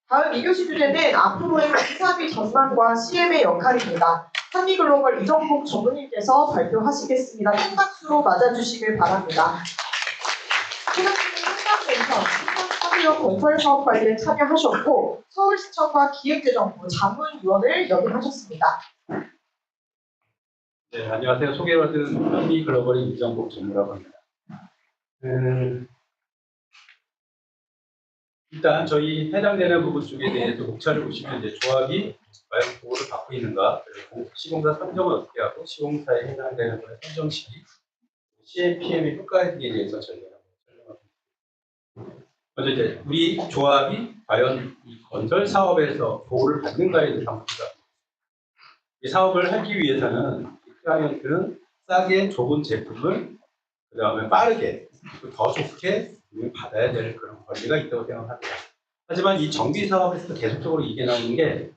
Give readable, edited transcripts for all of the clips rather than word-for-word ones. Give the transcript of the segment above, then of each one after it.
다음 2교시 주제는 앞으로의 공사비 전망과 CM의 역할입니다. 한미글로벌 이정복 전무님께서 발표하시겠습니다. 큰 박수로 맞아주시길 바랍니다. 해당되는 한강공사, 건설사업 관리에 참여하셨고 서울시청과 기획재정부 자문위원을 역임하셨습니다. 네, 안녕하세요. 소개받은 한미글로벌 이정복 전무라고 합니다. 일단 저희 해당되는 부분 쪽에 대해서 목차를 보시면 이제 조합이 과연 보호를 받고 있는가, 그리고 시공사 선정을 어떻게 하고 시공사에 해당되는 거의 선정 시기, CMPM의 효과에 대해서 저희가 설명합니다. 먼저 이제 우리 조합이 과연 이 건설 사업에서 보호를 받는가에 대해서 한번 보자. 이 사업을 하기 위해서는 클라이언트는 싸게 좋은 제품을 그 다음에 빠르게 더 좋게 받아야 될 그런 권리가 있다고 생각합니다. 하지만 이 정비 사업에서 계속적으로 이게 나오는 게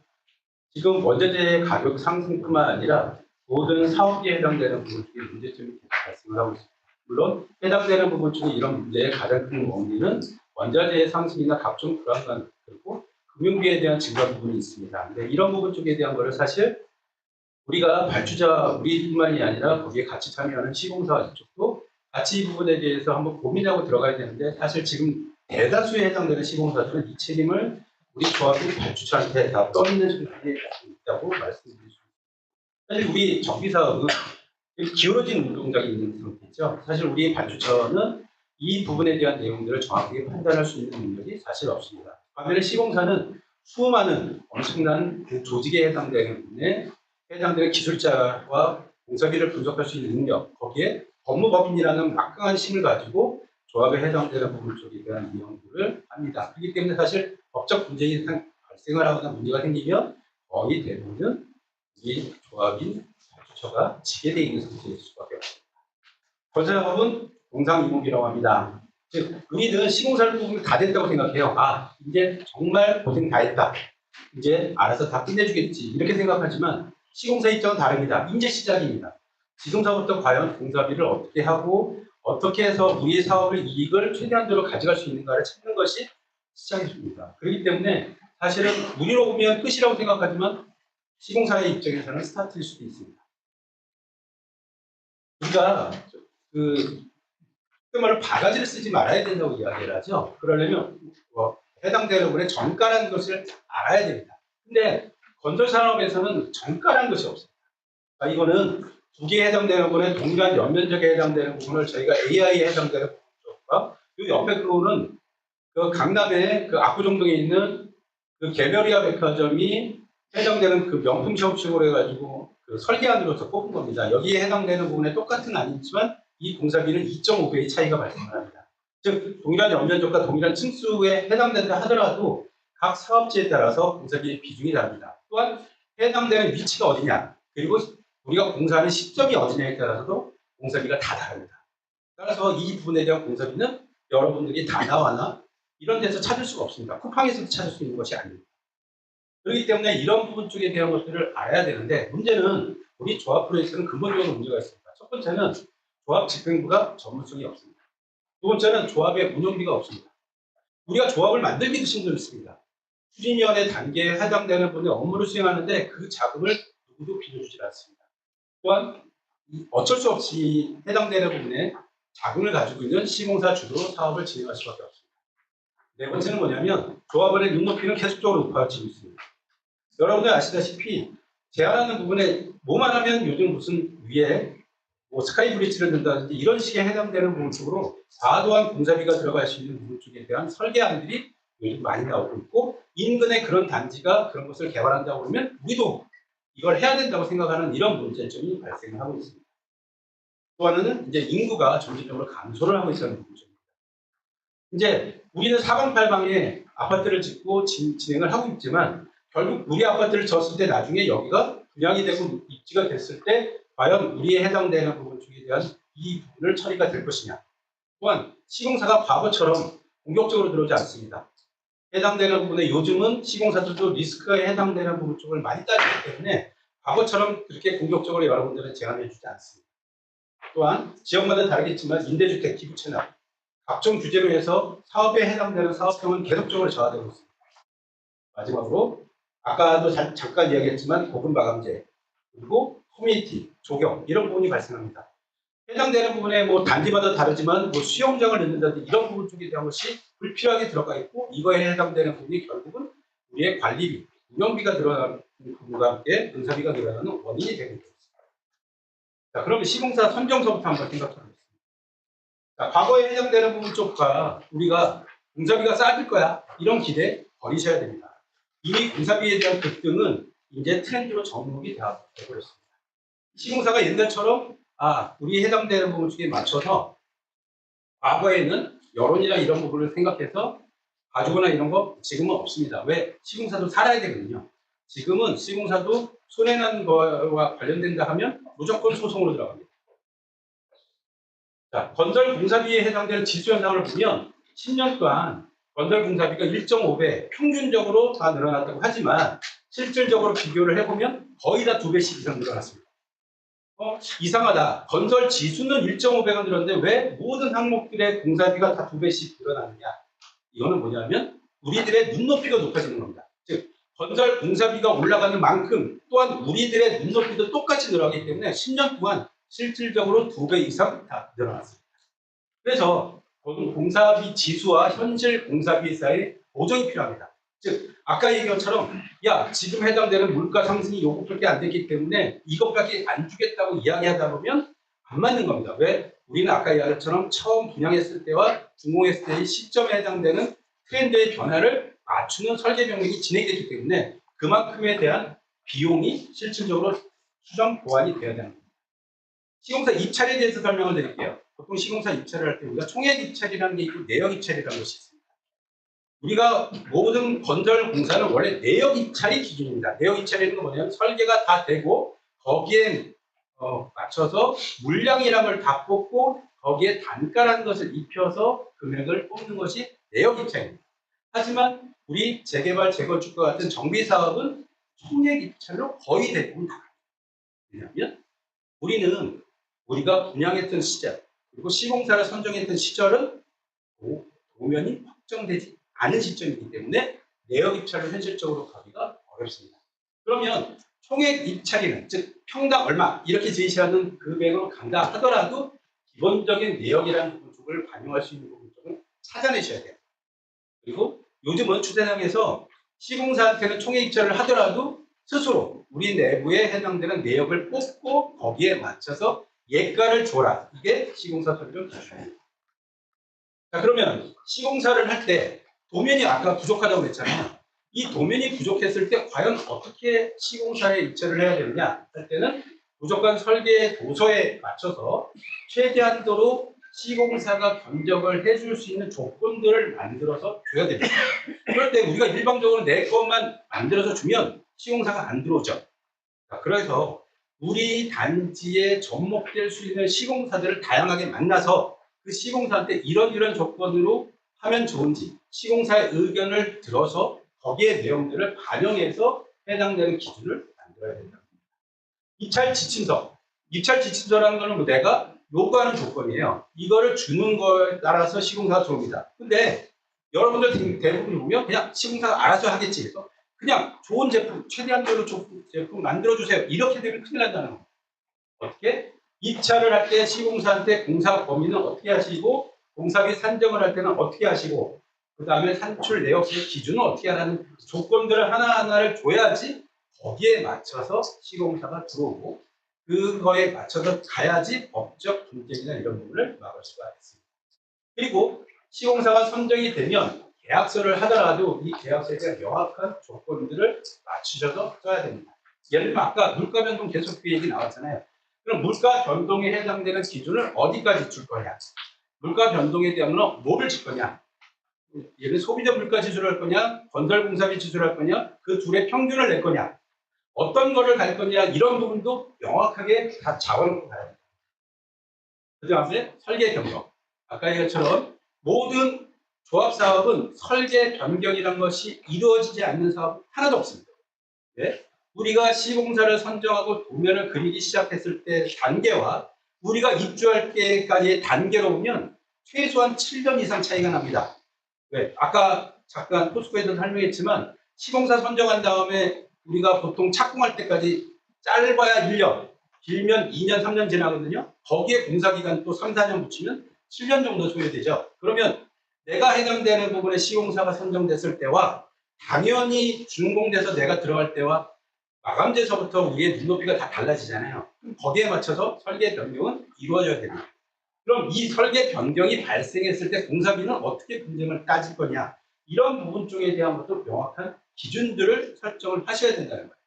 지금 원자재 가격 상승뿐만 아니라 모든 사업에 해당되는 부분 중에 문제점이 계속 발생을 하고 있습니다. 물론 해당되는 부분 중에 이런 문제의 가장 큰 원인은 원자재의 상승이나 각종 불안감 그리고 금융비에 대한 증가 부분이 있습니다. 근데 이런 부분 쪽에 대한 거를 사실 우리가 발주자 우리뿐만이 아니라 거기에 같이 참여하는 시공사 쪽도 같이 이 부분에 대해서 한번 고민하고 들어가야 되는데 사실 지금 대다수에 해당되는 시공사들은 이 책임을 우리 조합이 발주자한테 다 떠있는 상태에 있다고 말씀드릴 수 있습니다. 사실 우리 정비 사업은 기울어진 운동장이 있는 상태죠. 사실 우리 발주처는 이 부분에 대한 내용들을 정확하게 판단할 수 있는 능력이 사실 없습니다. 반면에 시공사는 수많은 엄청난 그 조직에 해당되는 부분에 해당되는 기술자와 공사비를 분석할 수 있는 능력, 거기에 법무법인이라는 막강한 힘을 가지고 조합에 해당되는 부분 쪽에 대한 이용들을 합니다. 그렇기 때문에 사실 법적 분쟁이 발생을 하거나 문제가 생기면 거의 대부분은 이 조합인 발주처가 지게 되어 있는 상태일 수밖에 없습니다. 건설사업은 공상이목이라고 합니다. 즉, 우리는 시공사를 보면 다 됐다고 생각해요. 아, 이제 정말 고생 다 했다. 이제 알아서 다 끝내주겠지. 이렇게 생각하지만 시공사 입장은 다릅니다. 이제 시작입니다. 지금서부터 과연 공사비를 어떻게 하고 어떻게 해서 우리의 사업의 이익을 최대한도로 가져갈 수 있는가를 찾는 것이 시작입니다. 그렇기 때문에 사실은 우리로 보면 끝이라고 생각하지만 시공사의 입장에서는 스타트일 수도 있습니다. 우리가 그 말을 바가지를 쓰지 말아야 된다고 이야기를 하죠. 그러려면 해당되는 부분에 정가라는 것을 알아야 됩니다. 근데 건설 산업에서는 정가라는 것이 없습니다. 그러니까 이거는 두 개에 해당되는 부분에 동일한 연면적에 해당되는 부분을 저희가 AI에 해당되는 부분과 그 옆에 그거는 그 강남의 그 압구정동에 있는 그 개별이아 백화점이 해당되는 그 명품 샵식으로 해가지고 그 설계안으로서 뽑은 겁니다. 여기에 해당되는 부분에 똑같은 아니지만 이 공사비는 2.5배의 차이가 발생합니다. 즉 동일한 연면적과 동일한 층수에 해당된다 하더라도 각 사업지에 따라서 공사비의 비중이 다릅니다. 또한 해당되는 위치가 어디냐 그리고 우리가 공사하는 시점이 어디냐에 따라서도 공사비가 다 다릅니다. 따라서 이 부분에 대한 공사비는 여러분들이 다나와나 이런 데서 찾을 수가 없습니다. 쿠팡에서도 찾을 수 있는 것이 아닙니다. 그렇기 때문에 이런 부분 쪽에 대한 것들을 알아야 되는데 문제는 우리 조합 프로젝트는 근본적으로 문제가 있습니다. 첫 번째는 조합 집행부가 전문성이 없습니다. 두 번째는 조합의 운영비가 없습니다. 우리가 조합을 만들기도 힘들습니다. 추진위원회 단계에 해당되는 분의 업무를 수행하는데 그 자금을 누구도 빌려주지 않습니다. 또한 어쩔 수 없이 해당되는 부분에 자금을 가지고 있는 시공사 주도로 사업을 진행할 수밖에 없습니다. 네 번째는 뭐냐면 조합원의 눈높이는 계속적으로 높아지고 있습니다. 여러분들 아시다시피 제한하는 부분에 뭐만 하면 요즘 무슨 위에 뭐 스카이 브릿지를 든다든지 이런 식에 해당되는 부분 쪽으로 과도한 공사비가 들어갈 수 있는 부분 쪽에 대한 설계안들이 요즘 많이 나오고 있고 인근에 그런 단지가 그런 것을 개발한다고 그러면 우리도 이걸 해야 된다고 생각하는 이런 문제점이 발생하고 있습니다. 또 하나는 이제 인구가 점진적으로 감소를 하고 있다는 부분입니다. 이제 우리는 사방팔방에 아파트를 짓고 진행을 하고 있지만 결국 우리 아파트를 졌을 때 나중에 여기가 분양이 되고 입지가 됐을 때 과연 우리에 해당되는 부분 중에 대한 이 부분을 처리가 될 것이냐. 또한 시공사가 과거처럼 공격적으로 들어오지 않습니다. 해당되는 부분에 요즘은 시공사들도 리스크에 해당되는 부분 쪽을 많이 따지기 때문에 과거처럼 그렇게 공격적으로 여러분들은 제안해 주지 않습니다. 또한 지역마다 다르겠지만 임대주택 기부 채납 각종 규제로 해서 사업에 해당되는 사업형은 계속적으로 저하되고 있습니다. 마지막으로 아까도 잠깐 이야기했지만 고분 마감제 그리고 커뮤니티 조경 이런 부분이 발생합니다. 해당되는 부분에 뭐 단지마다 다르지만 뭐 수영장을 넣는다든지 이런 부분 쪽에 대한 것이 불필요하게 들어가 있고 이거에 해당되는 부분이 결국은 우리의 관리비, 운영비가 들어가는 부분과 함께 공사비가 들어가는 원인이 되는 거죠. 자, 그러면 시공사 선정서부터 한번 생각해 보겠습니다. 자, 과거에 해당되는 부분 쪽과 우리가 공사비가 싸질 거야 이런 기대 버리셔야 됩니다. 이미 공사비에 대한 급등은 이제 트렌드로 접목이 되어버렸습니다. 시공사가 옛날처럼 우리 해당되는 부분 쪽에 맞춰서 과거에는 여론이나 이런 부분을 생각해서 봐주거나 이런 거 지금은 없습니다. 왜? 시공사도 살아야 되거든요. 지금은 시공사도 손해난 거와 관련된다 하면 무조건 소송으로 들어갑니다. 자, 건설 공사비에 해당되는 지수 현상을 보면 10년 동안 건설 공사비가 1.5배 평균적으로 다 늘어났다고 하지만 실질적으로 비교를 해보면 거의 다 2배씩 이상 늘어났습니다. 이상하다. 건설 지수는 1.5배가 늘었는데 왜 모든 항목들의 공사비가 다 2배씩 늘어나느냐. 이거는 뭐냐면 우리들의 눈높이가 높아지는 겁니다. 즉 건설 공사비가 올라가는 만큼 또한 우리들의 눈높이도 똑같이 늘어나기 때문에 10년 동안 실질적으로 2배 이상 다 늘어났습니다. 그래서 공사비 지수와 현실 공사비 사이에 보정이 필요합니다. 즉 아까 얘기한 것처럼 지금 해당되는 물가 상승이 요것밖에 안 됐기 때문에 이것밖에 안 주겠다고 이야기하다 보면 안 맞는 겁니다. 왜? 우리는 아까 이야기한 것처럼 처음 분양했을 때와 준공했을 때의 시점에 해당되는 트렌드의 변화를 맞추는 설계 병력이 진행됐기 때문에 그만큼에 대한 비용이 실질적으로 수정 보완이 되어야 되는 겁니다. 시공사 입찰에 대해서 설명을 드릴게요. 보통 시공사 입찰을 할 때 우리가 총액 입찰이라는 게 있고 내역 입찰이라는 것이 있습니다. 우리가 모든 건설 공사는 원래 내역 입찰이 기준입니다. 내역 입찰이라는 건 뭐냐면 설계가 다 되고 거기에 맞춰서 물량이라는 걸 다 뽑고 거기에 단가라는 것을 입혀서 금액을 뽑는 것이 내역 입찰입니다. 하지만 우리 재개발, 재건축과 같은 정비 사업은 총액 입찰로 거의 대부분 나갑니다. 왜냐하면 우리는 우리가 분양했던 시절 그리고 시공사를 선정했던 시절은 도면이 확정되지 않은 시점이기 때문에 내역 입찰을 현실적으로 가기가 어렵습니다. 그러면 총액 입찰이는 즉 평당 얼마 이렇게 제시하는 금액으로 간다 하더라도 기본적인 내역이라는 부분 쪽을 반영할 수 있는 부분 쪽을 찾아내셔야 돼요. 그리고 요즘은 추세상에서 시공사한테는 총액 입찰을 하더라도 스스로 우리 내부에 해당되는 내역을 뽑고 거기에 맞춰서 예가를 줘라. 이게 시공사 선정 기준입니다. 자, 그러면 시공사를 할 때 도면이 아까 부족하다고 그랬잖아요. 이 도면이 부족했을 때 과연 어떻게 시공사에 입찰을 해야 되느냐 할 때는 무조건 설계 도서에 맞춰서 최대한도로 시공사가 견적을 해줄 수 있는 조건들을 만들어서 줘야 됩니다. 그럴 때 우리가 일방적으로 내 것만 만들어서 주면 시공사가 안 들어오죠. 자, 그래서 우리 단지에 접목될 수 있는 시공사들을 다양하게 만나서 그 시공사한테 이런 조건으로 하면 좋은지 시공사의 의견을 들어서 거기에 내용들을 반영해서 해당되는 기준을 만들어야 된다. 입찰 지침서. 입찰 지침서라는 거는 내가 요구하는 조건이에요. 이거를 주는 거에 따라서 시공사가 들어옵니다. 근데 여러분들 대부분 보면 그냥 시공사가 알아서 하겠지 해서 그냥 좋은 제품, 최대한적으로 좋은 제품 만들어주세요. 이렇게 되면 큰일 난다는 거예요. 어떻게? 입찰을 할 때 시공사한테 공사 범위는 어떻게 하시고 공사비 산정을 할 때는 어떻게 하시고 그 다음에 산출 내역의 기준은 어떻게 하라는 조건들을 하나하나를 줘야지 거기에 맞춰서 시공사가 들어오고 그거에 맞춰서 가야지 법적 분쟁이나 이런 부분을 막을 수가 있습니다. 그리고 시공사가 선정이 되면 계약서를 하더라도 이 계약서에 대한 명확한 조건들을 맞추셔서 써야 됩니다. 예를 들면 아까 물가 변동 계속 그 얘기 나왔잖아요. 그럼 물가 변동에 해당되는 기준을 어디까지 줄 거냐? 물가 변동에 대한 건 뭐를 줄 거냐? 예를 들어 소비자 물가 지수를 할 거냐? 건설 공사비 지수를 할 거냐? 그 둘의 평균을 낼 거냐? 어떤 거를 갈 거냐? 이런 부분도 명확하게 다 잡아놓고 가야 됩니다. 그 다음에 설계 변경. 아까 얘기처럼 모든 조합 사업은 설계 변경이라는 것이 이루어지지 않는 사업 하나도 없습니다. 네? 우리가 시공사를 선정하고 도면을 그리기 시작했을 때 단계와 우리가 입주할 때까지의 단계로 보면 최소한 7년 이상 차이가 납니다. 왜? 아까 잠깐 포스코에도 설명했지만 시공사 선정한 다음에 우리가 보통 착공할 때까지 짧아야 1년, 길면 2년, 3년 지나거든요. 거기에 공사기간 또 3, 4년 붙이면 7년 정도 소요되죠. 그러면 내가 해당되는 부분에 시공사가 선정됐을 때와 당연히 준공돼서 내가 들어갈 때와 마감재서부터 우리의 눈높이가 다 달라지잖아요. 그럼 거기에 맞춰서 설계 변경은 이루어져야 됩니다. 그럼 이 설계 변경이 발생했을 때 공사비는 어떻게 분쟁을 따질 거냐, 이런 부분 쪽에 대한 것도 명확한 기준들을 설정을 하셔야 된다는 거예요.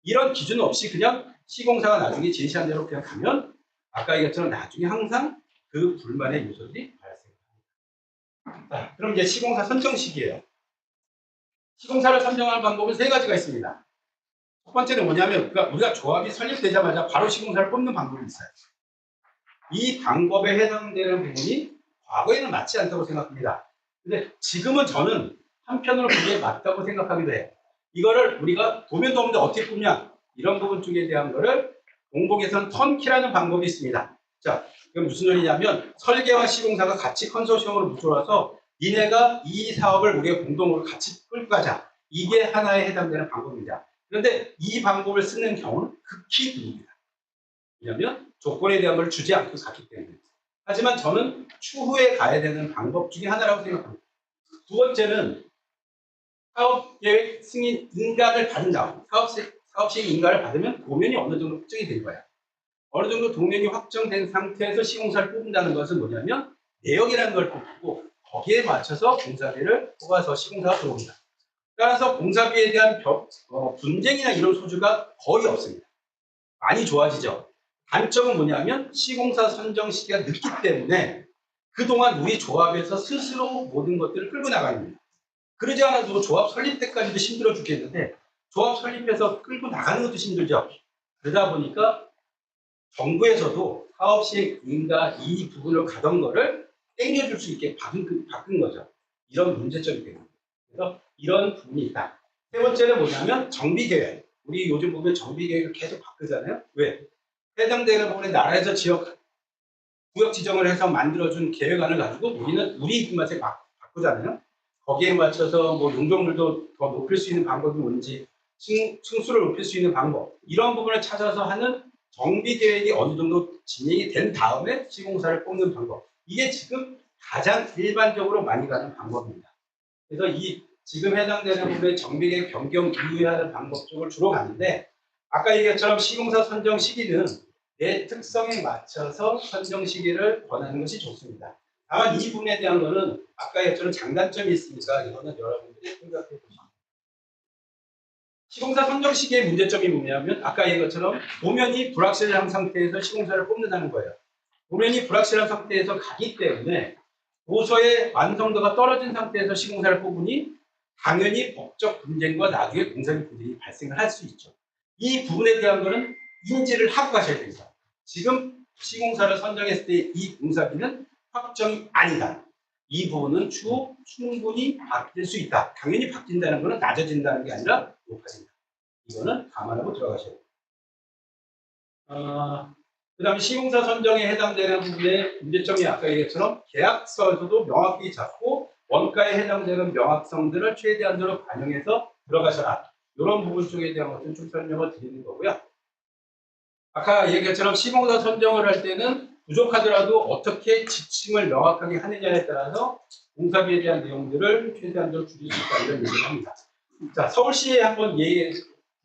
이런 기준 없이 그냥 시공사가 나중에 제시한 대로 그냥 가면 아까 얘기했처럼 나중에 항상 그 불만의 요소들이 발생합니다. 자, 그럼 이제 시공사 선정식이에요. 시공사를 선정하는 방법은 세 가지가 있습니다. 첫 번째는 뭐냐면 우리가 조합이 설립되자마자 바로 시공사를 뽑는 방법이 있어요. 이 방법에 해당되는 부분이 과거에는 맞지 않다고 생각합니다. 근데 지금은 저는 한편으로 그게 맞다고 생각하기도 해요. 이거를 우리가 도면도 없는데 어떻게 뽑냐, 이런 부분 쪽에 대한 거를 공복에서는 턴키라는 방법이 있습니다. 자, 이건 무슨 소리냐면 설계와 시공사가 같이 컨소시엄으로 들어와서 니네가 이 사업을 우리가 공동으로 같이 끌고 가자. 이게 하나에 해당되는 방법입니다. 그런데 이 방법을 쓰는 경우는 극히 드뭅니다. 왜냐하면 조건에 대한 걸 주지 않고 갔기 때문에. 하지만 저는 추후에 가야 되는 방법 중에 하나라고 생각합니다. 두 번째는 사업계획 승인 인가를 받은 다음, 사업 시행 인가를 받으면 도면이 어느 정도 확정이 된 거야. 어느 정도 도면이 확정된 상태에서 시공사를 뽑는다는 것은 뭐냐면 내역이라는 걸 뽑고 거기에 맞춰서 공사비를 뽑아서 시공사가 들어옵니다. 따라서 공사비에 대한 분쟁이나 이런 소지가 거의 없습니다. 많이 좋아지죠. 단점은 뭐냐면 시공사 선정 시기가 늦기 때문에 그동안 우리 조합에서 스스로 모든 것들을 끌고 나가야 됩니다. 그러지 않아도 조합 설립 때까지도 힘들어 죽겠는데 조합 설립해서 끌고 나가는 것도 힘들죠. 그러다 보니까 정부에서도 사업 시행 인가 이 부분을 가던 거를 땡겨줄 수 있게 바꾼 거죠. 이런 문제점이 됩니다. 그래서 이런 부분이 있다. 세 번째는 뭐냐면 정비계획. 우리 요즘 보면 정비계획을 계속 바꾸잖아요. 왜? 해당되는 부분에 나라에서 구역 지정을 해서 만들어준 계획안을 가지고 우리는 우리 입맛에 바꾸잖아요. 거기에 맞춰서 뭐 용적률도 더 높일 수 있는 방법이 뭔지, 층수를 높일 수 있는 방법, 이런 부분을 찾아서 하는 정비 계획이 어느 정도 진행이 된 다음에 시공사를 뽑는 방법. 이게 지금 가장 일반적으로 많이 가는 방법입니다. 그래서 이 지금 해당되는 부분의 정비 계획 변경 이후에 하는 방법 쪽을 주로 가는데, 아까 얘기했처럼 시공사 선정 시기는 내 특성에 맞춰서 선정 시기를 권하는 것이 좋습니다. 다만 이 부분에 대한 거는 아까 얘기했처럼 장단점이 있으니까 이거는 여러분들이 생각해 보시면. 시공사 선정 시기의 문제점이 뭐냐면 아까 얘기한 것처럼 도면이 불확실한 상태에서 시공사를 뽑는다는 거예요. 도면이 불확실한 상태에서 가기 때문에 도서의 완성도가 떨어진 상태에서 시공사를 뽑으니 당연히 법적 분쟁과 나중에 공사비 분쟁이 발생을 할 수 있죠. 이 부분에 대한 거는 인지를 하고 가셔야 됩니다. 지금 시공사를 선정했을 때 이 공사비는 확정이 아니다. 이 부분은 추후 충분히 바뀔 수 있다. 당연히 바뀐다는 것은 낮아진다는 게 아니라 높아진다. 이거는 감안하고 들어가셔야 돼요. 그 다음에 시공사 선정에 해당되는 부분의 문제점이 아까 얘기했처럼 계약서에서도 명확히 잡고 원가에 해당되는 명확성들을 최대한으로 반영해서 들어가셔라. 이런 부분 쪽에 대한 것은 좀 설명을 드리는 거고요. 아까 얘기했처럼 시공사 선정을 할 때는 부족하더라도 어떻게 지침을 명확하게 하느냐에 따라서 공사비에 대한 내용들을 최대한으로 줄일 수 있다, 이런 얘기를 합니다. 자, 서울시에 한번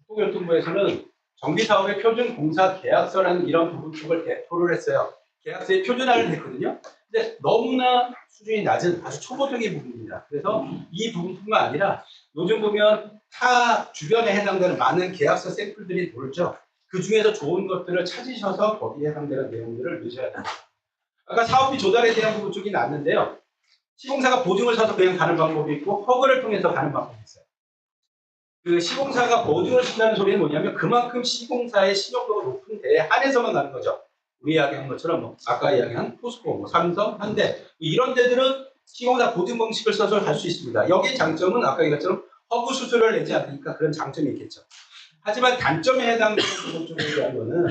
국토교통부에서는 정비사업의 표준 공사 계약서라는 이런 부분 쪽을 배포를 했어요. 계약서에 표준화를 했거든요. 근데 너무나 수준이 낮은 아주 초보적인 부분입니다. 그래서 이 부분뿐만 아니라 요즘 보면 타 주변에 해당되는 많은 계약서 샘플들이 돌죠. 그 중에서 좋은 것들을 찾으셔서 거기에 해당되는 내용들을 넣으셔야 됩니다. 아까 사업비 조달에 대한 부분 쪽이 나왔는데요. 시공사가 보증을 사서 그냥 가는 방법이 있고 허가를 통해서 가는 방법이 있어요. 그 시공사가 보증을 쓴다는 소리는 뭐냐면 그만큼 시공사의 신용도가 높은 데에 한해서만 가는 거죠. 우리 이야기한 것처럼 뭐 아까 이야기한 포스코, 뭐 삼성, 현대 이런 데들은 시공사 보증 방식을 써서 갈 수 있습니다. 여기의 장점은 아까 얘기했처럼 허구 수수료를 내지 않으니까 그런 장점이 있겠죠. 하지만 단점에 해당되는 부분 쪽에 대한 거는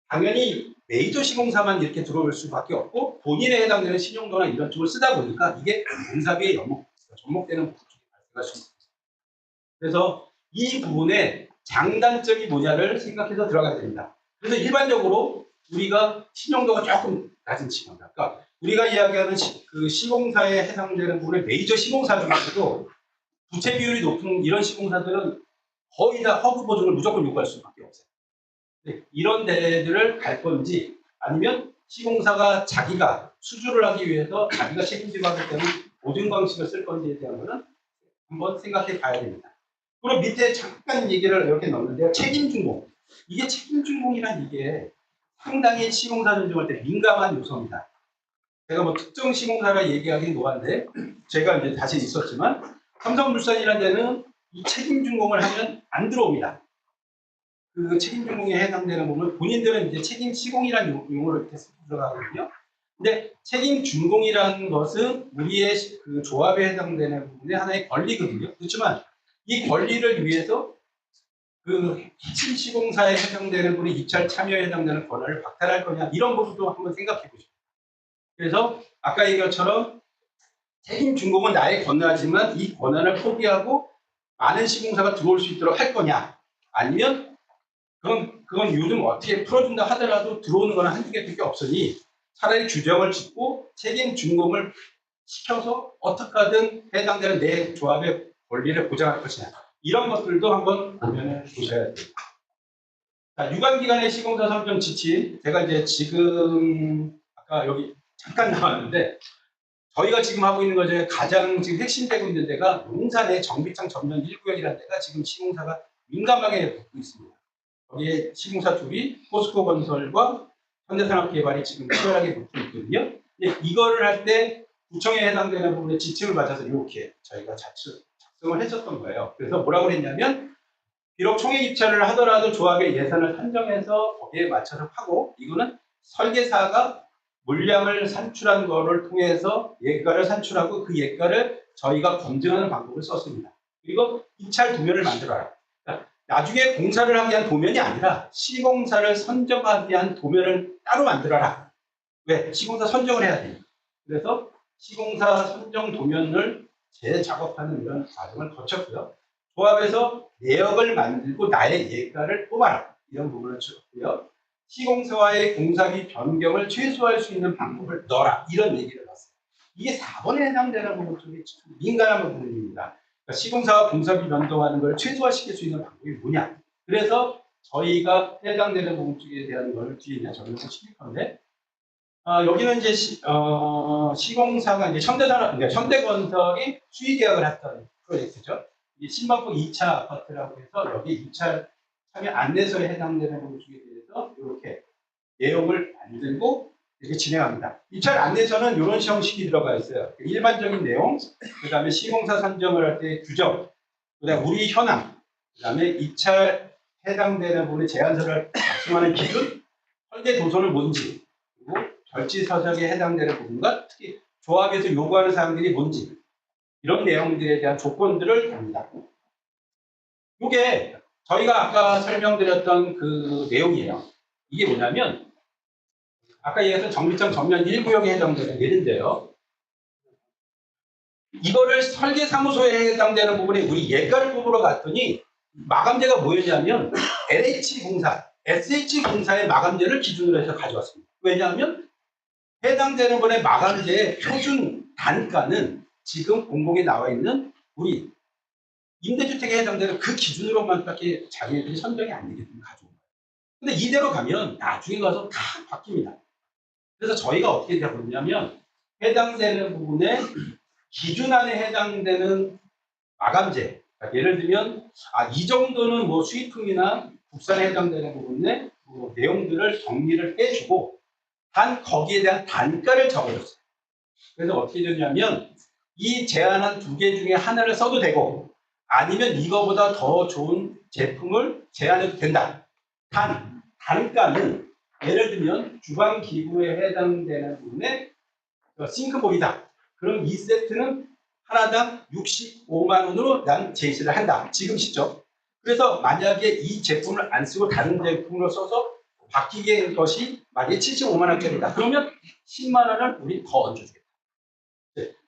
당연히 메이저 시공사만 이렇게 들어올 수밖에 없고 본인에 해당되는 신용도나 이런 쪽을 쓰다 보니까 이게 공사비에 접목되는 부분이 발생할 수 있습니다. 그래서 이 부분에 장단점이 뭐냐를 생각해서 들어가야 됩니다. 그래서 일반적으로 우리가 신용도가 조금 낮은 시공사, 그러니까 우리가 이야기하는 그 시공사에 해당되는 부분의 메이저 시공사 중에서도 부채 비율이 높은 이런 시공사들은 거의 다 허브 보증을 무조건 요구할 수밖에 없어요. 이런 데들을 갈 건지 아니면 시공사가 자기가 수주를 하기 위해서 자기가 책임지고 하기 때문에 보증 방식을 쓸 건지에 대한 거는 한번 생각해 봐야 됩니다. 그리고 밑에 잠깐 얘기를 이렇게 넣었는데요. 책임준공. 이게 책임준공이란 이게 상당히 시공사 전쟁할 때 민감한 요소입니다. 제가 뭐 특정 시공사를 얘기하기는 뭐한데 제가 이제 다시 있었지만 삼성물산이라는 데는 이 책임준공을 하면 안 들어옵니다. 그 책임준공에 해당되는 부분을 본인들은 이제 책임 시공이라는 용어를 이렇게 쓰고 들어가거든요. 근데 책임준공이라는 것은 우리의 그 조합에 해당되는 부분의 하나의 권리거든요. 그렇지만 이 권리를 위해서 그 핵심 시공사에 해당되는 분이 입찰 참여에 해당되는 권한을 박탈할 거냐 이런 부분도 한번 생각해 보시죠. 그래서 아까 얘기한 것처럼 책임 준공은 나의 권한이지만 이 권한을 포기하고 많은 시공사가 들어올 수 있도록 할 거냐 아니면 그건 요즘 어떻게 풀어준다 하더라도 들어오는 거는 한두 개밖에 없으니 차라리 규정을 짓고 책임 준공을 시켜서 어떻게 하든 해당되는 내 조합의 권리를 보장할 것이냐 이런 것들도 한번 보면은 보셔야 돼요. 자, 유관기관의 시공사 선정 지침 제가 이제 지금 아까 여기 잠깐 나왔는데 저희가 지금 하고 있는 것 중에 가장 지금 핵심되고 있는 데가 용산의 정비창 전면 1구역이라는 데가 지금 시공사가 민감하게 붙고 있습니다. 거기에 시공사 둘이 포스코건설과 현대산업개발이 지금 치열하게 붙고 있거든요. 이거를 할 때 구청에 해당되는 부분의 지침을 맞춰서 이렇게 저희가 작성을 했었던 거예요. 그래서 뭐라고 그랬냐면 비록 총액 입찰을 하더라도 조합의 예산을 산정해서 거기에 맞춰서 하고 이거는 설계사가 물량을 산출한 거를 통해서 예가를 산출하고 그 예가를 저희가 검증하는 방법을 썼습니다. 그리고 입찰 도면을 만들어라. 그러니까 나중에 공사를 하기 위한 도면이 아니라 시공사를 선정하기 위한 도면을 따로 만들어라. 왜? 시공사 선정을 해야 돼요. 그래서 시공사 선정 도면을 재작업하는 이런 과정을 거쳤고요. 조합에서 내역을 만들고 나의 예가를 뽑아라. 이런 부분을 주었고요. 시공사와의 공사비 변경을 최소화할 수 있는 방법을 넣어라. 이런 얘기를 넣었어요. 이게 4번에 해당되는 부분 쪽에 민감한 부분입니다. 그러니까 시공사와 공사비 변동하는 걸 최소화시킬 수 있는 방법이 뭐냐. 그래서 저희가 해당되는 부분 쪽에 대한 걸 뒤에 이제 적용을 시킬 건데 여기는 이제 시공사가 이제 현대건설이 수의 계약을 했던 프로젝트죠. 이 신방폭 2차 아파트라고 해서 여기 2차 참여 안내서에 해당되는 부분 쪽에 대해서 이렇게 내용을 만들고 이렇게 진행합니다. 입찰 안내서는 이런 형식이 들어가 있어요. 일반적인 내용, 그 다음에 시공사 선정을 할 때 규정, 그 다음에 우리 현황, 그 다음에 입찰 해당되는 부분의 제안서를 작성하는 기준, 설계 도서는 뭔지, 그리고 절지서적에 해당되는 부분과 특히 조합에서 요구하는 사항들이 뭔지 이런 내용들에 대한 조건들을 답니다. 이게 저희가 아까 설명드렸던 그 내용이에요. 이게 뭐냐면 아까 얘기했던 정비창 전면 1구역에 해당되는 예인데요. 이거를 설계사무소에 해당되는 부분에 우리 예가를 뽑으러 갔더니 마감재가 뭐였냐면 LH공사, SH공사의 마감재를 기준으로 해서 가져왔습니다. 왜냐하면 해당되는 부분의 마감재의 표준 단가는 지금 공공에 나와 있는 우리 임대주택에 해당되는 그 기준으로만밖에 자기네들이 선정이 안 되기 때문에 가져온 거예요. 근데 이대로 가면 나중에 가서 다 바뀝니다. 그래서 저희가 어떻게 되냐면 해당되는 부분에 기준 안에 해당되는 마감재, 그러니까 예를 들면 이 정도는 뭐 수입품이나 국산에 해당되는 부분에 뭐 내용들을 정리를 해주고 단 거기에 대한 단가를 적어줬어요. 그래서 어떻게 되냐면 이 제안한 두 개 중에 하나를 써도 되고 아니면 이거보다 더 좋은 제품을 제안해도 된다. 단가는 예를 들면 주방기구에 해당되는 부분에 싱크볼이다. 그럼 이 세트는 하나당 65만 원으로 난 제시를 한다. 지금 시점. 그래서 만약에 이 제품을 안 쓰고 다른 제품으로 써서 바뀌게 된 것이 만약에 75만 원짜리다. 그러면 10만 원을 우리 더 얹어주겠다.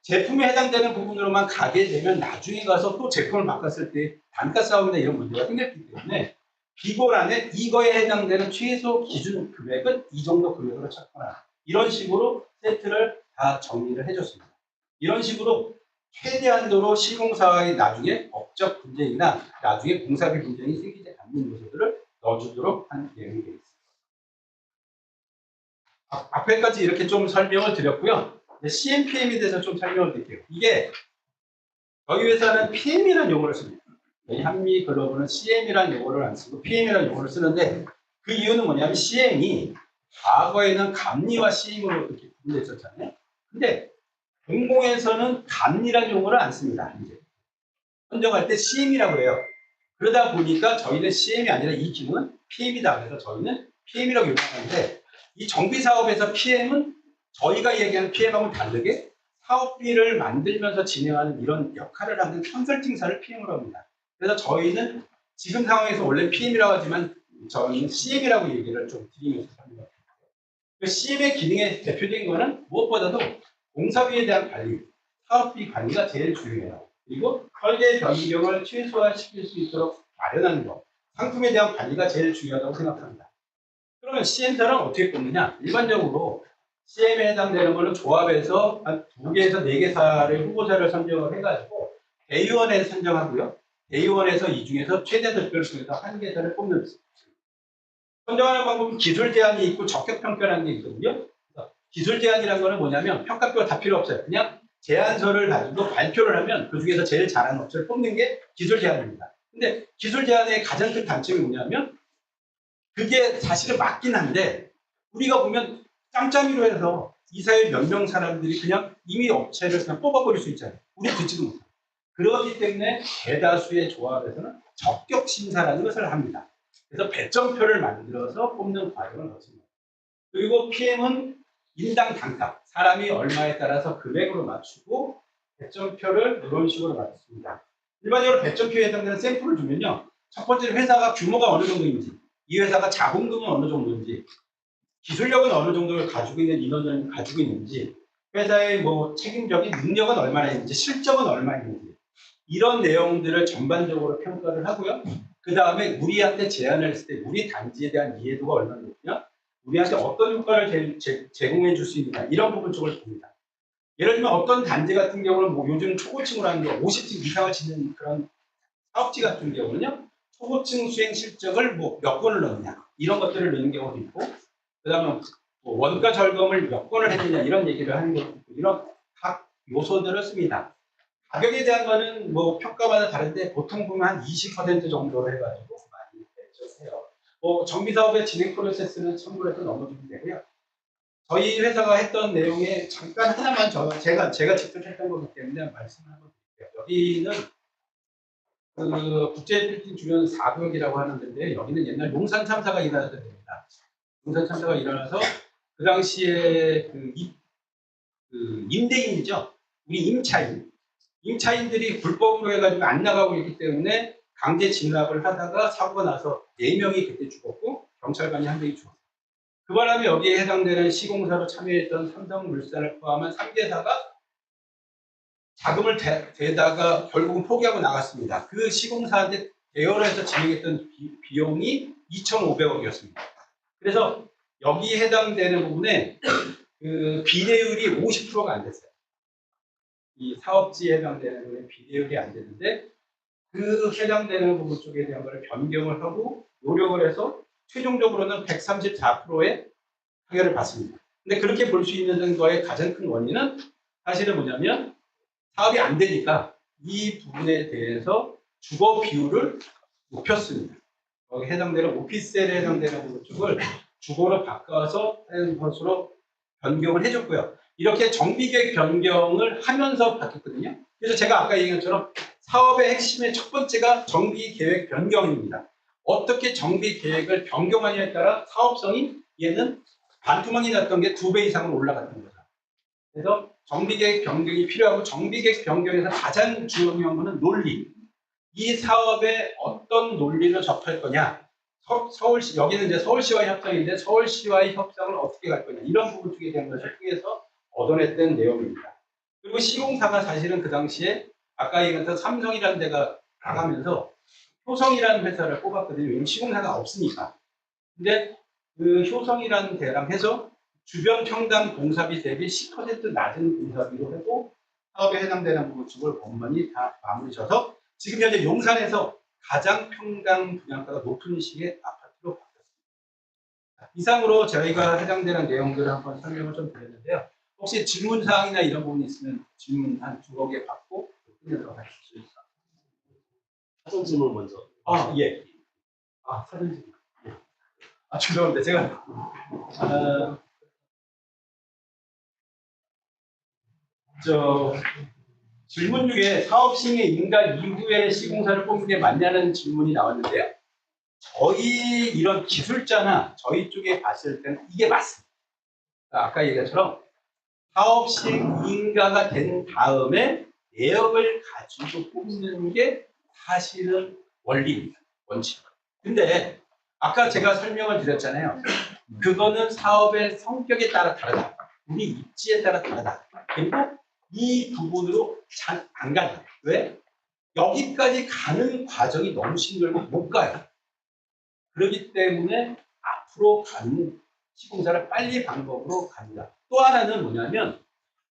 제품에 해당되는 부분으로만 가게 되면 나중에 가서 또 제품을 바꿨을 때 단가 싸움이나 이런 문제가 생겼기 때문에 비고란에 이거에 해당되는 최소 기준 금액은 이 정도 금액으로 찾거나 이런 식으로 세트를 다 정리를 해줬습니다. 이런 식으로 최대한도로 시공사의 나중에 법적 분쟁이나 나중에 공사비 분쟁이 생기지 않는 요소들을 넣어주도록 하는 내용이 되어 있습니다. 앞에까지 이렇게 좀 설명을 드렸고요. CMPM에 대해서 좀 설명을 드릴게요. 이게 저희 회사는 PM이라는 용어를 씁니다. 저희 한미글로벌은 CM이라는 용어를 안 쓰고 PM이라는 용어를 쓰는데 그 이유는 뭐냐면 CM이 과거에는 감리와 CM으로 이렇게 구분됐었잖아요. 근데 공공에서는 감리라는 용어를 안 씁니다. 이제 선정할 때 CM이라고 해요. 그러다 보니까 저희는 CM이 아니라 이 기능은 PM이다. 그래서 저희는 PM이라고 요구하는데 이 정비 사업에서 PM은 저희가 얘기하는 PM하고는 다르게 사업비를 만들면서 진행하는 이런 역할을 하는 컨설팅사를 PM으로 합니다. 그래서 저희는 지금 상황에서 원래 PM이라고 하지만 저희는 CM이라고 얘기를 좀 드리면서 설명합니다. 그 CM의 기능에 대표적인 거는 무엇보다도 공사비에 대한 관리, 사업비 관리가 제일 중요해요. 그리고 설계 변경을 최소화시킬 수 있도록 마련하는 것, 상품에 대한 관리가 제일 중요하다고 생각합니다. 그러면 CM사는 어떻게 뽑느냐? 일반적으로 CM에 해당되는 거는 조합에서 한 2개에서 4개사를 후보자를 선정을 해가지고 대의원에서 선정하고요. 대의원에서 이 중에서 최대 득표를 통해서 1개사를 뽑는 선정하는 방법은 기술 제한이 있고 적격 평가라는 게 있거든요. 기술 제한이라는 거는 뭐냐면 평가표가 다 필요 없어요. 그냥 제안서를 가지고 발표를 하면 그 중에서 제일 잘하는 업체를 뽑는 게 기술 제한입니다. 근데 기술 제한의 가장 큰 단점이 뭐냐면 그게 사실은 맞긴 한데 우리가 보면 짬짬이로 해서 이사회 몇 명 사람들이 그냥 이미 업체를 그냥 뽑아버릴 수 있잖아요. 우리 듣지도 못해요. 그렇기 때문에 대다수의 조합에서는 적격 심사라는 것을 합니다. 그래서 배점표를 만들어서 뽑는 과정을 거칩니다. 그리고 PM은 인당 단가, 사람이 얼마에 따라서 금액으로 맞추고 배점표를 이런 식으로 맞습니다. 일반적으로 배점표에 해당되는 샘플을 주면요. 첫 번째는 회사가 규모가 어느 정도인지, 이 회사가 자본금은 어느 정도인지, 기술력은 어느 정도를 가지고 있는 인원을 가지고 있는지, 회사의 뭐 책임적인 능력은 얼마나 있는지, 실적은 얼마나 있는지 이런 내용들을 전반적으로 평가를 하고요. 그 다음에 우리한테 제안을 했을 때 우리 단지에 대한 이해도가 얼마나 높냐, 우리한테 어떤 효과를 제공해 줄 수 있느냐 이런 부분 쪽을 봅니다. 예를 들면 어떤 단지 같은 경우는 뭐 요즘 초고층으로 하는 게 50층 이상을 짓는 그런 사업지 같은 경우는요. 초고층 수행 실적을 뭐 몇 건을 넣느냐 이런 것들을 넣는 경우도 있고 그 다음에 뭐 원가 절감을 몇 건을 했느냐 이런 얘기를 하는 것도 있고 이런 각 요소들을 씁니다. 가격에 대한 거는 뭐 평가마다 다른데 보통 보면 한 20% 정도를 해가지고 많이 배정해요. 뭐 정비 사업의 진행 프로세스는 참고해서 넘어주면 되고요. 저희 회사가 했던 내용에 잠깐 하나만 제가 직접 했던 거기 때문에 말씀을 한번 드릴게요. 여기는 그 국제 빌딩 주변 4구역이라고 하는 데인데 여기는 옛날 용산 참사가 일어났던 데입니다. 용산 참사가 일어나서 그 당시에 그 임대인이죠. 우리 임차인들이 불법으로 해가지고 안 나가고 있기 때문에 강제 진압을 하다가 사고가 나서 4명이 그때 죽었고 경찰관이 1명이 죽었어요. 그 바람에 여기에 해당되는 시공사로 참여했던 삼성물산을 포함한 3개사가 자금을 대다가 결국은 포기하고 나갔습니다. 그 시공사한테 대여해서 진행했던 비용이 2,500억이었습니다. 그래서 여기에 해당되는 부분에 그 비례율이 50%가 안 됐어요. 이 사업지에 해당되는 부분에 비례율이 안 되는데 그 해당되는 부분 쪽에 대한 것을 변경을 하고 노력을 해서 최종적으로는 134%의 타결을 받습니다. 근데 그렇게 볼 수 있는 거의 가장 큰 원인은 사실은 뭐냐면 사업이 안 되니까 이 부분에 대해서 주거 비율을 높였습니다. 거기 해당되는 오피스텔에 해당되는 부분 쪽을 주거로 바꿔서 하는 것으로 변경을 해줬고요. 이렇게 정비계획 변경을 하면서 바뀌었거든요. 그래서 제가 아까 얘기한 것처럼 사업의 핵심의 첫 번째가 정비계획 변경입니다. 어떻게 정비계획을 변경하냐에 따라 사업성이 얘는 반토막이 났던 게 2배 이상으로 올라갔던 거죠. 그래서 정비계획 변경이 필요하고 정비계획 변경에서 가장 중요한 것은 논리. 이 사업에 어떤 논리를 접할 거냐. 서울시, 여기는 이제 서울시와의 협상인데 서울시와의 협상을 어떻게 갈 거냐. 이런 부분 쪽에 대한 것을 통해서 얻어냈던 내용입니다. 그리고 시공사가 사실은 그 당시에 아까 얘기했던 삼성이라는 데가 나가면서 효성이라는 회사를 뽑았거든요. 왜냐면 시공사가 없으니까. 근데 그 효성이라는 데랑 해서 주변 평당 공사비 대비 10% 낮은 공사비로 해도 사업에 해당되는 부분 쪽을 원만히 다 마무리 져서 지금 현재 용산에서 가장 평당 분양가가 높은 시기의 아파트로 바뀌었습니다. 이상으로 저희가 해당되는 내용들을 한번 설명을 좀 드렸는데요. 혹시 질문 사항이나 이런 부분이 있으면 질문 한 두어 개 받고 끝내도록 하겠습니다. 사전 질문 먼저. 아, 예. 아, 사진 질문. 예. 아, 죄송합니다. 제가 저 질문 중에 사업 시행에 인가 이후에 시공사를 뽑는 게 맞냐는 질문이 나왔는데요. 저희 이런 기술자나 저희 쪽에 봤을 때는 이게 맞습니다. 아까 얘기처럼 사업 시행 인가가 된 다음에 내역을 가지고 뽑는 게 사실은 원리입니다. 원칙. 근데 아까 제가 설명을 드렸잖아요. 그거는 사업의 성격에 따라 다르다. 우리 입지에 따라 다르다. 그리고 이 부분으로 잘 안 간다. 왜? 여기까지 가는 과정이 너무 힘들고 못 가요. 그렇기 때문에 앞으로 가는 시공사를 빨리 방법으로 갑니다. 또 하나는 뭐냐면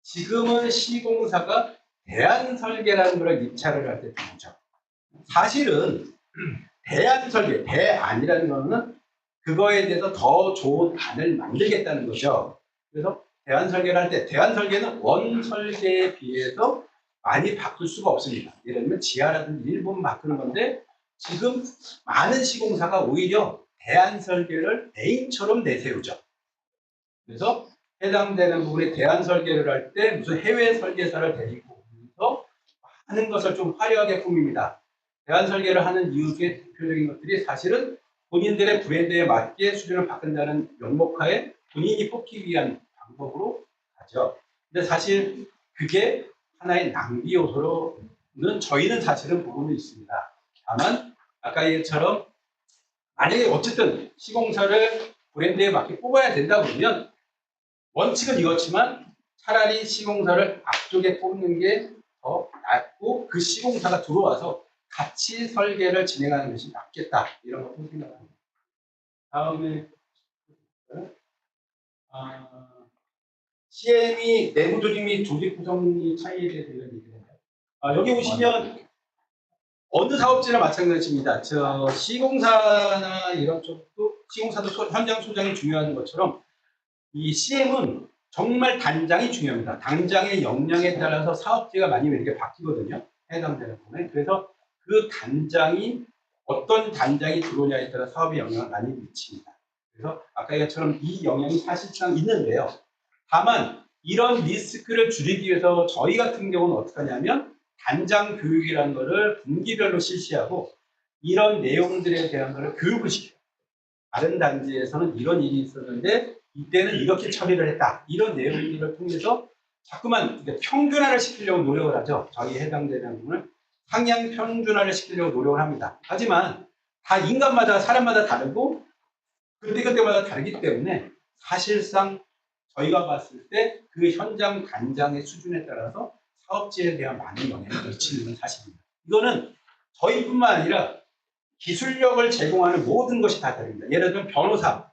지금은 시공사가 대안 설계라는 걸 입찰을 할 때 보죠. 사실은 대안 설계, 대안이라는 거는 그거에 대해서 더 좋은 안을 만들겠다는 거죠. 그래서 대안 설계를 할 때 대안 설계는 원 설계에 비해서 많이 바꿀 수가 없습니다. 예를 들면 지하라든지 일부분 바꾸는 건데 지금 많은 시공사가 오히려 대안 설계를 메인처럼 내세우죠. 그래서 해당되는 부분에 대안 설계를 할 때 무슨 해외 설계사를 데리고 오면서 하는 것을 좀 화려하게 꾸밉니다. 대안 설계를 하는 이유 중에 대표적인 것들이 사실은 본인들의 브랜드에 맞게 수준을 바꾼다는 명목하에 본인이 뽑기 위한 방법으로 하죠. 근데 사실 그게 하나의 낭비 요소로는 저희는 사실은 보고는 있습니다. 다만 아까 얘기처럼 만약에 어쨌든 시공사를 브랜드에 맞게 뽑아야 된다 그러면 원칙은 이렇지만 차라리 시공사를 앞쪽에 뽑는 게 더 낫고 그 시공사가 들어와서 같이 설계를 진행하는 것이 낫겠다 이런 것도 생각합니다. 다음에 CM이 내부 조직 및 조직 구성이 차이에 대해서 이런 얘기를 해요. 여기 보시면 어느 사업지나 마찬가지입니다. 저 시공사나 이런 쪽도 시공사도 현장 소장이 중요한 것처럼 이 CM은 정말 단장이 중요합니다. 단장의 역량에 따라서 사업지가 많이 이렇게 바뀌거든요. 해당되는 부분에. 그래서 그 단장이 어떤 단장이 들어오냐에 따라 사업에 영향을 많이 미칩니다. 그래서 아까 얘기처럼 이 영향이 사실상 있는데요. 다만 이런 리스크를 줄이기 위해서 저희 같은 경우는 어떻게 하냐면 단장 교육이라는 것을 분기별로 실시하고 이런 내용들에 대한 것을 교육을 시켜요. 다른 단지에서는 이런 일이 있었는데 이때는 이렇게 처리를 했다. 이런 내용들을 통해서 자꾸만 평준화를 시키려고 노력을 하죠. 저희 해당되는 부분을 상향 평준화를 시키려고 노력을 합니다. 하지만 다 인간마다 사람마다 다르고 그때그때마다 다르기 때문에 사실상 저희가 봤을 때 그 현장 단장의 수준에 따라서 사업지에 대한 많은 영향을 미치는 건 사실입니다. 이거는 저희뿐만 아니라 기술력을 제공하는 모든 것이 다 다릅니다. 예를 들면 변호사,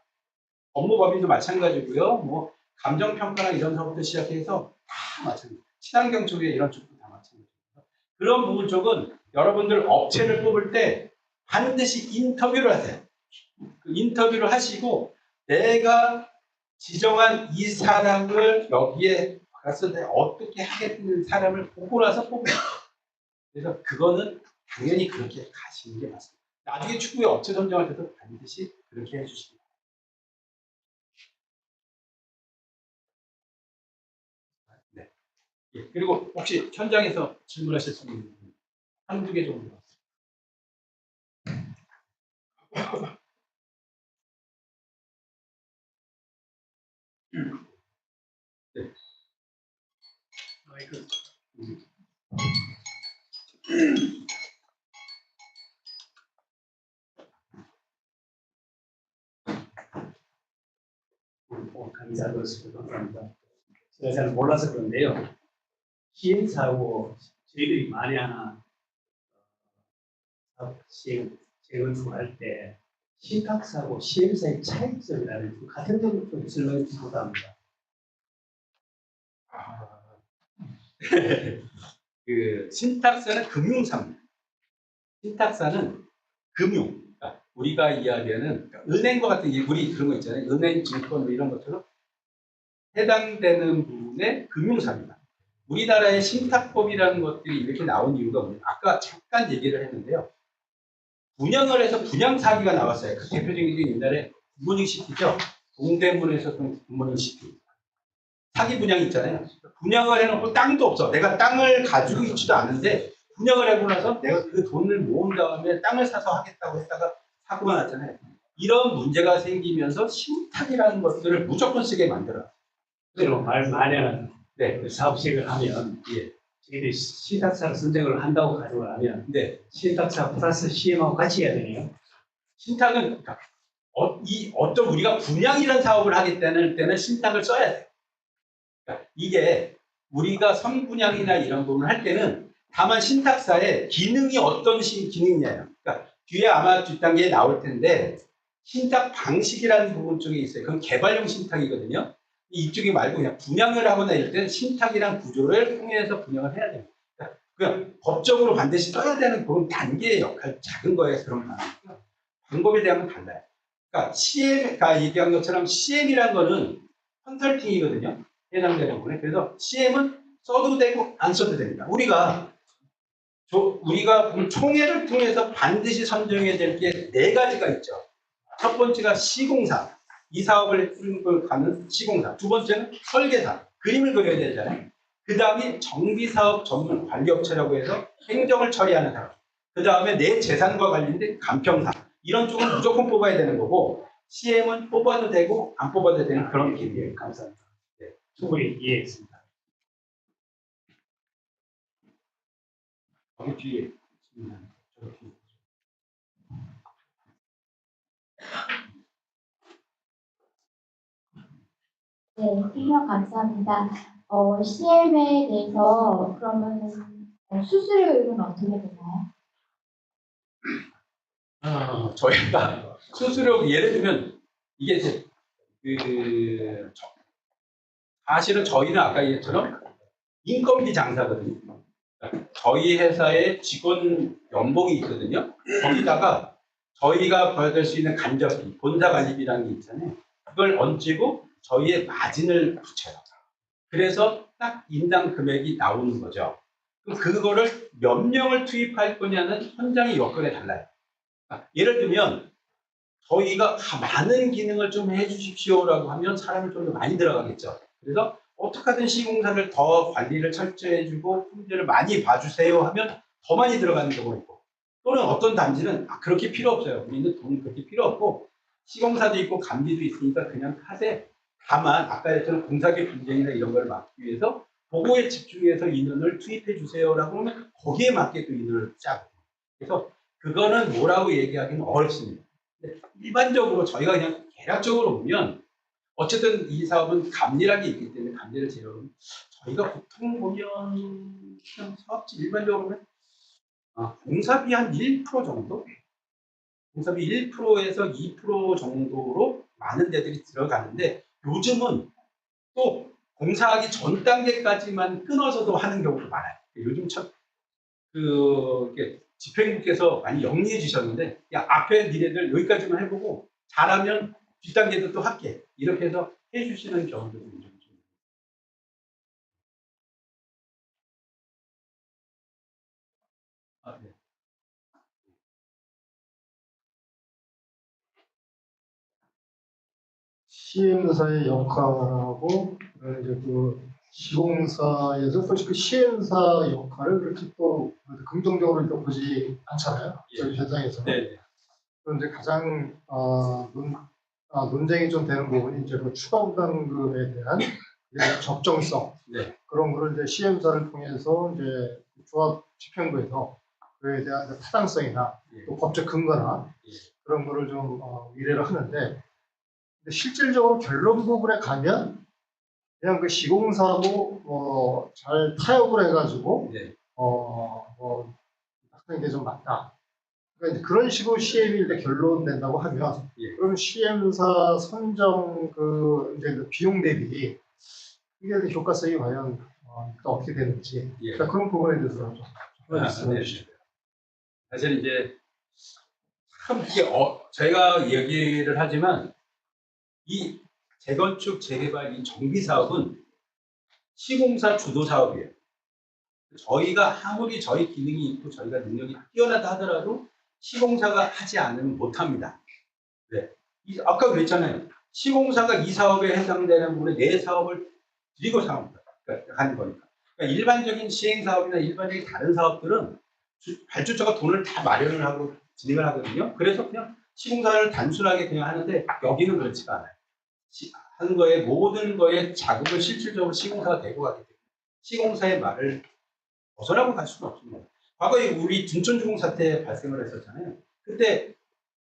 업무법인도 마찬가지고요. 뭐 감정평가나 이런 것부터 시작해서 다 마찬가지입니다. 친환경 쪽에 이런 쪽도 다 마찬가지입니다. 그런 부분 쪽은 여러분들 업체를 뽑을 때 반드시 인터뷰를 하세요. 그 인터뷰를 하시고 내가 지정한 이 사람을 여기에 갔을 때 어떻게 하겠다는 사람을 보고 나서 뽑아요. 그래서 그거는 당연히 그렇게 가시는 게 맞습니다. 나중에 추후에 업체 선정할 때도 반드시 그렇게 해주십니다. 네. 예, 그리고 혹시 현장에서 질문하실 수 있는 부분 한두 개 정도. 네. 마이크. 강의자로서 감사합니다. 제가 잘 몰라서 그런데요. 시행사고 저희들이 만에 하나 시행을 할 때 신탁사고 시행사의 차이점이라는 같은 점을 좀 설명해 주시기 바랍니다. 그 신탁사는 금융사입니다. 신탁사는 금융. 그러니까 우리가 이야기하는 그러니까 은행과 같은 우리 그런 거 있잖아요. 은행, 증권 뭐 이런 것처럼 해당되는 부분의 금융사입니다. 우리나라의 신탁법이라는 것들이 이렇게 나온 이유가 뭐냐면 아까 잠깐 얘기를 했는데요. 분양을 해서 분양 사기가 나왔어요. 그 대표적인 게 옛날에 굿모닝 시티죠. 동대문에서 굿모닝 시티. 사기 분양 있잖아요. 분양을 해놓고 땅도 없어. 내가 땅을 가지고 있지도 않은데 분양을 하고 나서 내가 그 돈을 모은 다음에 땅을 사서 하겠다고 했다가 사고가 났잖아요. 이런 문제가 생기면서 신탁이라는 것들을 무조건 쓰게 만들어요. 그리고 만약에 네. 사업 시행을 하면 예. 저희들이 신탁사를 선정을 한다고 가정을 하면 네. 신탁사 플러스 시행하고 같이 해야 되네요. 신탁은 그러니까 어떤 우리가 분양이라는 사업을 하기 때는 신탁을 써야 돼요. 그러니까 이게 우리가 선분양이나 이런 부분을 할 때는 다만 신탁사의 기능이 어떤 기능이냐요. 그러니까 뒤에 아마 뒷단계에 나올 텐데 신탁 방식이라는 부분 쪽에 있어요. 그건 개발용 신탁이거든요. 이쪽이 말고 그냥 분양을 하거나 이럴 때는 신탁이란 구조를 통해서 분양을 해야 됩니다. 그냥 법적으로 반드시 써야 되는 그런 단계의 역할, 작은 거에 그런 방식이고요. 방법에 대한 건 달라요. 그러니까 CM가 얘기한 것처럼 CM이라는 거는 컨설팅이거든요. 해당되는 부분에. 그래서 CM은 써도 되고 안 써도 됩니다. 우리가 총회를 통해서 반드시 선정해야 될 게 4가지가 있죠. 첫 번째가 시공사. 이 사업을 가는 시공사. 두 번째는 설계사. 그림을 그려야 되잖아요. 그 다음에 정비사업 전문 관리업체라고 해서 행정을 처리하는 사람. 그 다음에 내 재산과 관련된 간평사. 이런 쪽은 무조건 뽑아야 되는 거고 CM은 뽑아도 되고 안 뽑아도 되는 그런 기능이에요. 감사합니다. 네. 충분히 이해했습니다. 여기 뒤에 있습니다. 저기 뒤에. 네, 설명 감사합니다. CM에 대해서 그러면 수수료율은 어떻게 되나요? 저희가 수수료 예를 들면 이게 이제 사실은 저희는 아까 얘기처럼 인건비 장사거든요. 저희 회사의 직원 연봉이 있거든요. 거기다가 저희가 받을 수 있는 간접비, 본사 관리비라는 게 있잖아요. 그걸 얹고 저희의 마진을 붙여요. 그래서 딱 인당 금액이 나오는 거죠. 그럼 그거를 몇 명을 투입할 거냐는 현장의 여건에 달라요. 예를 들면 저희가 많은 기능을 좀 해주십시오라고 하면 사람이 좀 더 많이 들어가겠죠. 그래서 어떻게 하든 시공사를 더 관리를 철저히 해주고 품질을 많이 봐주세요 하면 더 많이 들어가는 경우가 있고 또는 어떤 단지는 그렇게 필요 없어요. 우리는 돈 그렇게 필요 없고 시공사도 있고 감리도 있으니까 그냥 하되 다만 아까 했던 공사비 분쟁이나 이런 걸 막기 위해서 보고에 집중해서 인원을 투입해 주세요라고 하면 거기에 맞게 또 인원을 짜고 그래서 그거는 뭐라고 얘기하기는 어렵습니다. 일반적으로 저희가 그냥 대략적으로 보면 어쨌든 이 사업은 감리라는 게 있기 때문에 감리를 제외하면 저희가 보통 보면 그냥 사업지 일반적으로 보면 공사비 한 1% 정도? 공사비 1%에서 2% 정도로 많은 데들이 들어가는데 요즘은 또 공사하기 전 단계까지만 끊어서도 하는 경우도 많아요. 요즘 참 집행부께서 많이 영리해 주셨는데 야 앞에 니네들 여기까지만 해보고 잘하면 뒷단계도 또 할게 이렇게 해서 해주시는 경우도 좀 있습니다. 네. 시행사의 역할하고 이제 그 시공사에서 솔직히 그 시행사 역할을 그렇게 또 긍정적으로 이렇게 보지 않잖아요. 저희 현장에서는. 네. 그런데 가장 논쟁이 좀 되는 부분이 이제 그 추가 부담금에 대한 이제 적정성 네. 그런 거를 이제 시행사를 통해서 이제 조합 집행부에서 그에 대한 이제 타당성이나 또 법적 근거나 그런 거를 좀 의뢰를 하는데 근데 실질적으로 결론 부분에 가면 그냥 그 시공사고 잘 타협을 해가지고 네. 하는 게 좀 맞다. 그러니까 이제 그런 식으로 CM이 이제 결론된다고 하면 예. 그럼 CM사 선정 이제 그 비용 대비 이게 효과성이 과연 어떻게 되는지 예. 그러니까 그런 부분에 대해서 좀 말씀해 네. 주시죠. 사실 이제 참 이게 제가 얘기를 하지만 이 재건축 재개발 이 정비 사업은 시공사 주도 사업이에요. 저희가 아무리 저희 기능이 있고 저희가 능력이 뛰어나다 하더라도 시공사가 하지 않으면 못합니다. 네. 아까 그랬잖아요. 시공사가 이 사업에 해당되는 부분에 내 사업을 드리고 가는 거니까. 그러니까 일반적인 시행 사업이나 일반적인 다른 사업들은 발주처가 돈을 다 마련을 하고 진행을 하거든요. 그래서 그냥 시공사를 단순하게 그냥 하는데 여기는 그렇지가 않아요. 하는 거에 모든 거에 자금을 실질적으로 시공사가 대고 가기 때문에 시공사의 말을 벗어나고 갈 수는 없습니다. 과거에 우리 둔촌주공 사태 발생을 했었잖아요. 그때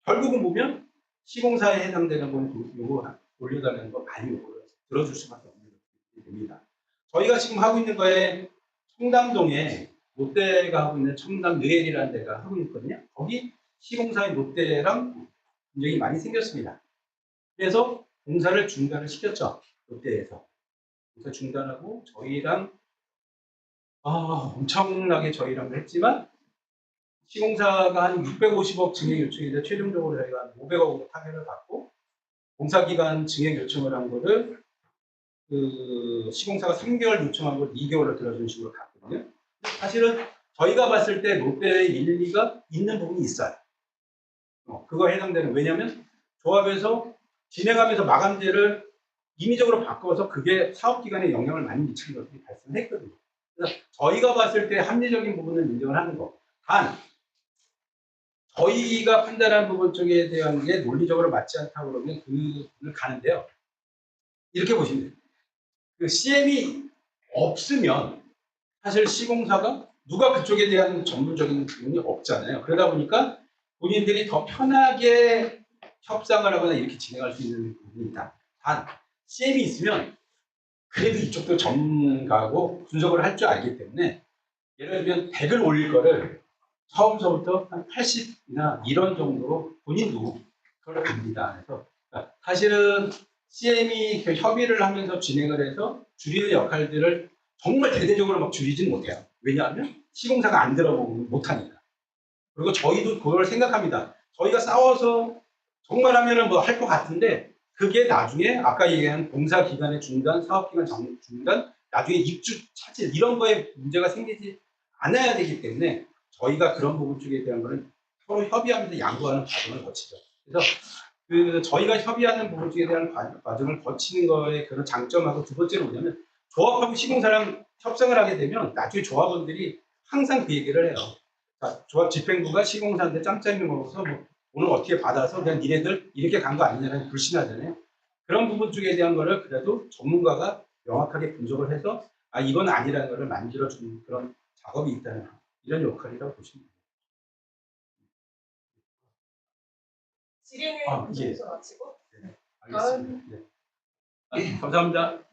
결국은 보면 시공사에 해당되는 건 요거 올려달라는 거 많이 요구를 들어줄 수밖에 없는 됩니다. 저희가 지금 하고 있는 거에 청담동에 롯데가 하고 있는 청담 느엘이라는 데가 하고 있거든요. 거기 시공사의 롯데랑 굉장히 많이 생겼습니다. 그래서 공사를 중단을 시켰죠. 롯데에서. 공사 중단하고 저희랑 엄청나게 저희랑 했지만 시공사가 한 650억 증액 요청인데 최종적으로 저희가 한 500억 타결을 받고 공사기간 증액 요청을 한 거를 그 시공사가 3개월 요청한 걸 2개월로 들어준 식으로 갔거든요. 사실은 저희가 봤을 때 롯데의 일리가 있는 부분이 있어요. 그거 해당되는 왜냐하면 조합에서 진행하면서 마감재를 임의적으로 바꿔서 그게 사업 기간에 영향을 많이 미치는 것들이 발생했거든요. 그래서 저희가 봤을 때 합리적인 부분은 인정을 하는 거. 단 저희가 판단한 부분 쪽에 대한 게 논리적으로 맞지 않다고 그러면 그 부분을 가는데요. 이렇게 보시면 돼요. 그 CM이 없으면 사실 시공사가 누가 그쪽에 대한 전문적인 부분이 없잖아요. 그러다 보니까 본인들이 더 편하게 협상을 하거나 이렇게 진행할 수 있는 부분이 있다. 단 CM이 있으면 그래도 이쪽도 전문가고 분석을 할 줄 알기 때문에 예를 들면 100을 올릴 거를 처음서부터 한 80이나 이런 정도로 본인도 그걸 갑니다. 그래서 사실은 CM이 협의를 하면서 진행을 해서 줄이는 역할들을 정말 대대적으로 막 줄이지는 못해요. 왜냐하면 시공사가 안 들어보면 못하니까. 그리고 저희도 그걸 생각합니다. 저희가 싸워서 정말 하면은 뭐 할 것 같은데 그게 나중에 아까 얘기한 공사 기간의 중단, 사업 기간 중단, 나중에 입주 차질 이런 거에 문제가 생기지 않아야 되기 때문에 저희가 그런 부분 쪽에 대한 거는 서로 협의하면서 양보하는 과정을 거치죠. 그래서 그 저희가 협의하는 부분 쪽에 대한 과정을 거치는 거에 그런 장점하고 두 번째는 뭐냐면 조합하고 시공사랑 협상을 하게 되면 나중에 조합원들이 항상 그 얘기를 해요. 자, 조합 집행부가 시공사한테 짬짬이 먹어서 뭐 오늘 어떻게 받아서 그냥 니네들 이렇게 간 거 아니냐는 불신하잖아요. 그런 부분 쪽에 대한 거를 그래도 전문가가 명확하게 분석을 해서 이건 아니라는 거를 만들어주는 그런 작업이 있다는 이런 역할이라고 보시면 됩니다. 질의는 예. 여기서 마치고 네, 알겠습니다. 네. 감사합니다.